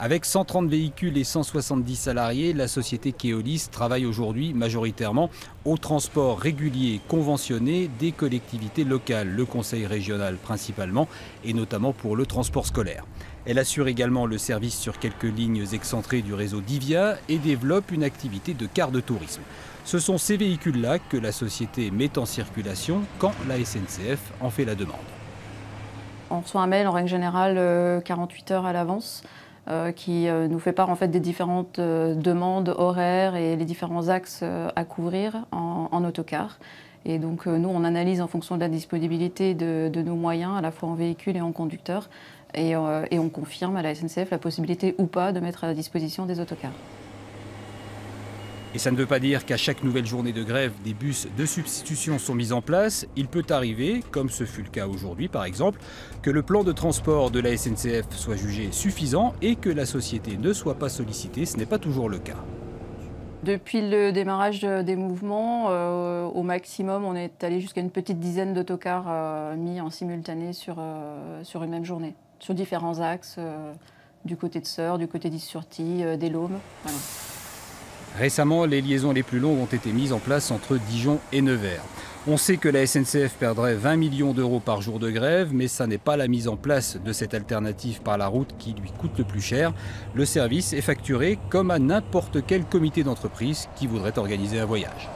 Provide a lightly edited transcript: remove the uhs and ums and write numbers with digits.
Avec 130 véhicules et 170 salariés, la société Keolis travaille aujourd'hui majoritairement au transport régulier conventionné des collectivités locales, le conseil régional principalement, et notamment pour le transport scolaire. Elle assure également le service sur quelques lignes excentrées du réseau Divia et développe une activité de car de tourisme. Ce sont ces véhicules-là que la société met en circulation quand la SNCF en fait la demande. On reçoit un mail en règle générale 48 heures à l'avance qui nous fait part en fait des différentes demandes horaires et les différents axes à couvrir en autocar. Et donc nous on analyse en fonction de la disponibilité de nos moyens, à la fois en véhicule et en conducteur, et on confirme à la SNCF la possibilité ou pas de mettre à la disposition des autocars. Et ça ne veut pas dire qu'à chaque nouvelle journée de grève, des bus de substitution sont mis en place. Il peut arriver, comme ce fut le cas aujourd'hui par exemple, que le plan de transport de la SNCF soit jugé suffisant et que la société ne soit pas sollicitée. Ce n'est pas toujours le cas. Depuis le démarrage des mouvements, au maximum, on est allé jusqu'à une petite dizaine d'autocars mis en simultané sur une même journée, sur différents axes, du côté de Sœurs, du côté d'Is-sur-Tille, des Laumes. Voilà. Récemment, les liaisons les plus longues ont été mises en place entre Dijon et Nevers. On sait que la SNCF perdrait 20 millions d'euros par jour de grève, mais ça n'est pas la mise en place de cette alternative par la route qui lui coûte le plus cher. Le service est facturé comme à n'importe quel comité d'entreprise qui voudrait organiser un voyage.